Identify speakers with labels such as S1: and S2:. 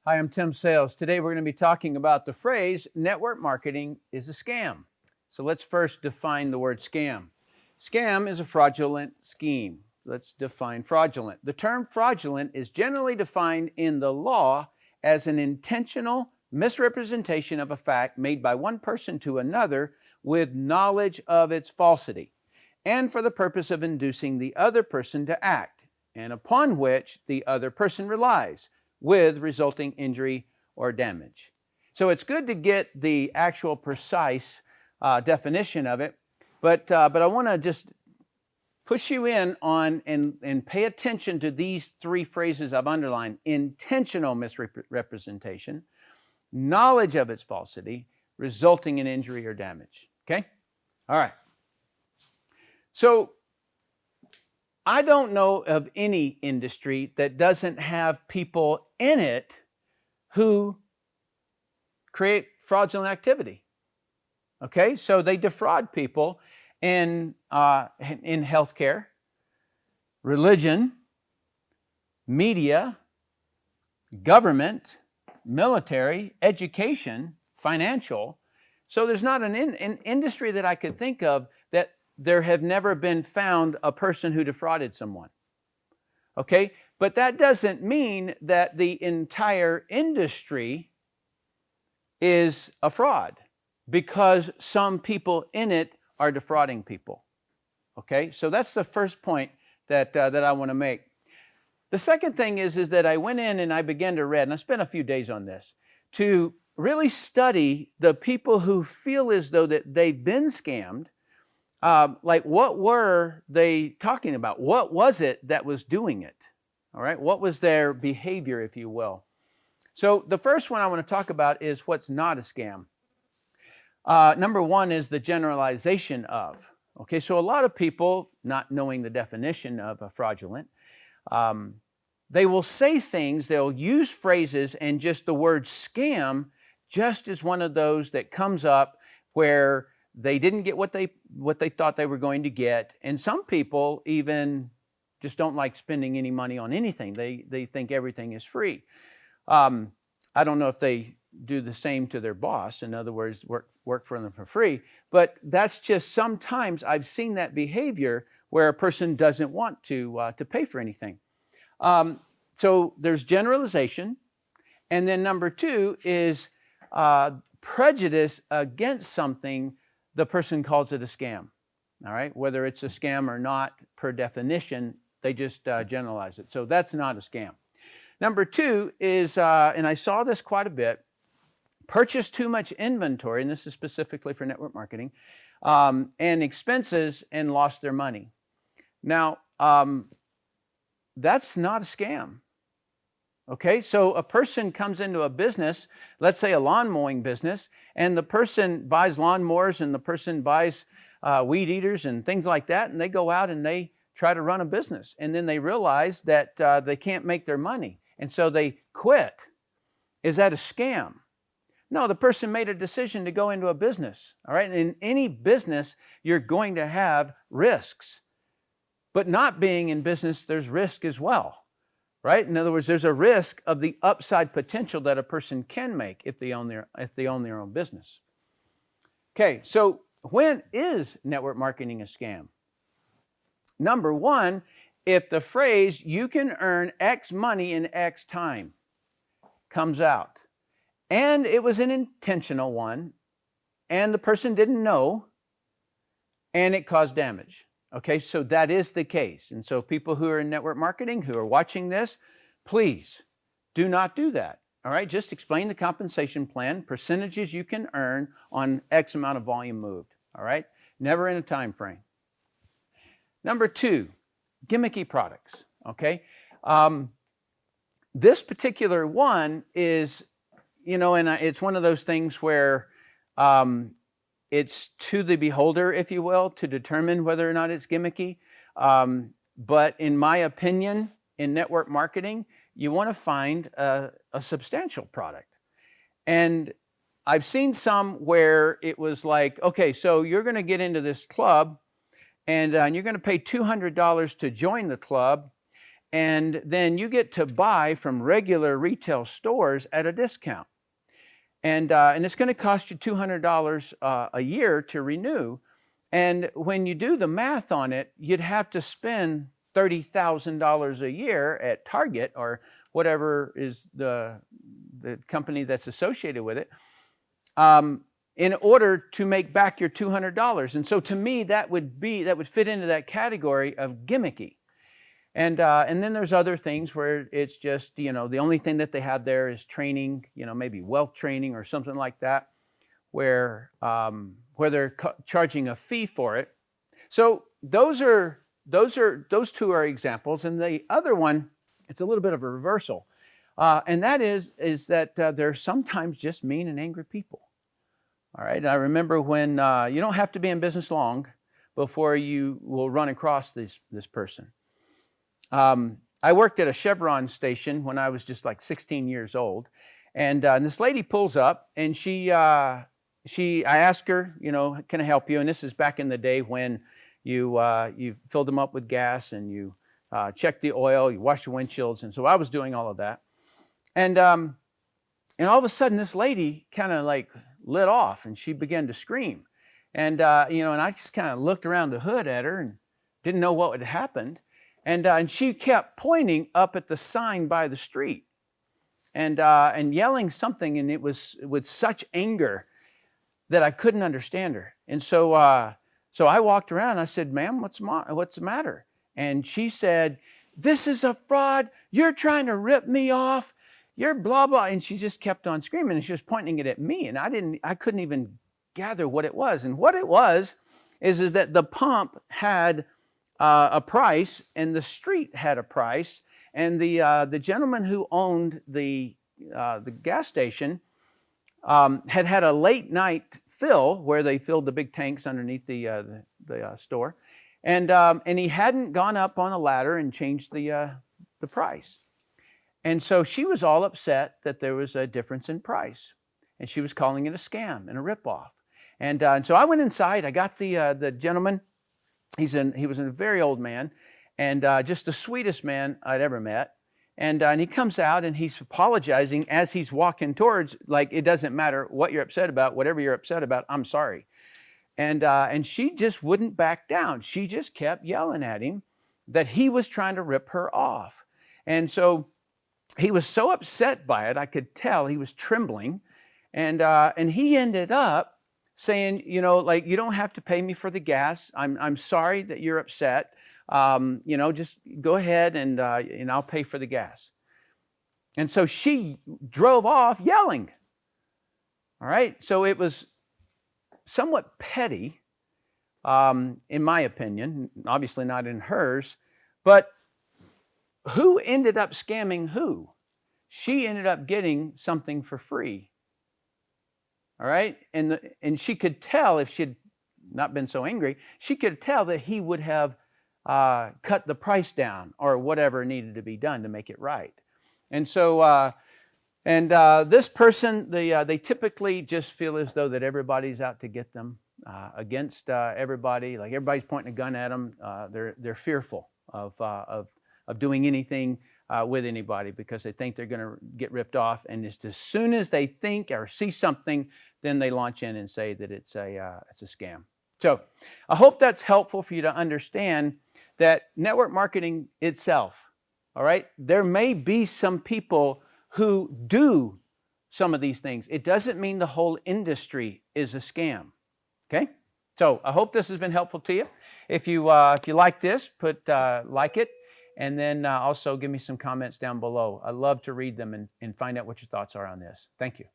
S1: Hi, I'm Tim Sales. Today we're going to be talking about the phrase network marketing is a scam. So let's first define the word scam. Scam is a fraudulent scheme. Let's define fraudulent. The term fraudulent is generally defined in the law as an intentional misrepresentation of a fact made by one person to another with knowledge of its falsity and for the purpose of inducing the other person to act, and upon which the other person relies, with resulting injury or damage. So it's good to get the actual precise definition of it, but I want to just push you in on and pay attention to these three phrases I've underlined: intentional misrepresentation, knowledge of its falsity, resulting in injury or damage. Okay? All right. So I don't know of any industry that doesn't have people in it who create fraudulent activity. Okay, so they defraud people in healthcare, religion, media, government, military, education, financial. So there's not an industry that I could think of that there have never been found a person who defrauded someone. Okay, but that doesn't mean that the entire industry is a fraud, because some people in it are defrauding people. Okay, so that's the first point that I want to make. The second thing is that I went in and I began to read, and I spent a few days on this, to really study the people who feel as though that they've been scammed. Like, what were they talking about? What was it that was doing it? All right, what was their behavior, if you will? So the first one I want to talk about is what's not a scam. Number one is the generalization of. Okay, so a lot of people, not knowing the definition of a fraudulent, they will say things, they'll use phrases, and just the word scam just is one of those that comes up where they didn't get what they thought they were going to get. And some people even just don't like spending any money on anything. They think everything is free. I don't know if they do the same to their boss. In other words, work for them for free. But that's just, sometimes I've seen that behavior where a person doesn't want to pay for anything. So there's generalization. And then number two is prejudice against something. The person calls it a scam. All right, whether it's a scam or not, per definition, they just generalize it. So that's not a scam. Number two is, and I saw this quite a bit, purchase too much inventory, and this is specifically for network marketing, and expenses, and lost their money. Now, that's not a scam. Okay, so a person comes into a business, let's say a lawn mowing business, and the person buys lawnmowers and the person buys weed eaters and things like that, and they go out and they try to run a business, and then they realize that they can't make their money, and so they quit. Is that a scam? No, the person made a decision to go into a business. All right, and in any business, you're going to have risks, but not being in business, there's risk as well. Right? In other words, there's a risk of the upside potential that a person can make if they own their own business. Okay, so when is network marketing a scam? Number one, if the phrase "you can earn X money in X time" comes out, and it was an intentional one, and the person didn't know, and it caused damage. Okay, so that is the case. And so people who are in network marketing, who are watching this, please do not do that. All right, just explain the compensation plan, percentages you can earn on X amount of volume moved. All right, never in a time frame. Number two, gimmicky products. Okay, this particular one is, and it's one of those things where it's to the beholder, if you will, to determine whether or not it's gimmicky. But in my opinion, in network marketing, you want to find a substantial product. And I've seen some where it was like, okay, so you're going to get into this club, and you're going to pay $200 to join the club, and then you get to buy from regular retail stores at a discount. And it's going to cost you $200 a year to renew. And when you do the math on it, you'd have to spend $30,000 a year at Target or whatever is the company that's associated with it, in order to make back your $200. And so to me, that would fit into that category of gimmicky. And then there's other things where it's just, the only thing that they have there is training, maybe wealth training or something like that, where they're charging a fee for it. So those two are examples. And the other one, it's a little bit of a reversal. And that is that they're sometimes just mean and angry people. All right. I remember when you don't have to be in business long before you will run across this person. I worked at a Chevron station when I was just like 16 years old. And this lady pulls up and I asked her, can I help you? And this is back in the day when you filled them up with gas and you checked the oil, you washed your windshields. And so I was doing all of that. And all of a sudden this lady kind of like lit off and she began to scream. And, and I just kind of looked around the hood at her and didn't know what had happened. And she kept pointing up at the sign by the street and yelling something. And it was with such anger that I couldn't understand her. And so I walked around and I said, ma'am, what's the matter? And she said, this is a fraud. You're trying to rip me off. You're blah, blah. And she just kept on screaming and she was pointing it at me. And I couldn't even gather what it was. And what it was is that the pump had a price and the street had a price. And the gentleman who owned the gas station had a late night fill where they filled the big tanks underneath the store. And he hadn't gone up on a ladder and changed the price. And so she was all upset that there was a difference in price. And she was calling it a scam and a ripoff. And so I went inside. I got the gentleman. He was a very old man and just the sweetest man I'd ever met. And he comes out and he's apologizing as he's walking towards, like, it doesn't matter what you're upset about, whatever you're upset about, I'm sorry. And she just wouldn't back down. She just kept yelling at him that he was trying to rip her off. And so he was so upset by it, I could tell he was trembling. And he ended up saying, you don't have to pay me for the gas. I'm sorry that you're upset. Just go ahead and I'll pay for the gas. And so she drove off yelling. All right. So it was somewhat petty, in my opinion, obviously not in hers, but who ended up scamming who? She ended up getting something for free. All right. And she could tell, if she'd not been so angry, she could tell that he would have cut the price down or whatever needed to be done to make it right. And so, this person, they typically just feel as though that everybody's out to get them, against everybody. Like everybody's pointing a gun at them. They're fearful of doing anything with anybody because they think they're going to get ripped off. And just as soon as they think or see something, then they launch in and say that it's a scam. So I hope that's helpful for you to understand that network marketing itself, all right, there may be some people who do some of these things. It doesn't mean the whole industry is a scam, okay? So I hope this has been helpful to you. If you like this, put like it, and then also give me some comments down below. I love to read them and find out what your thoughts are on this. Thank you.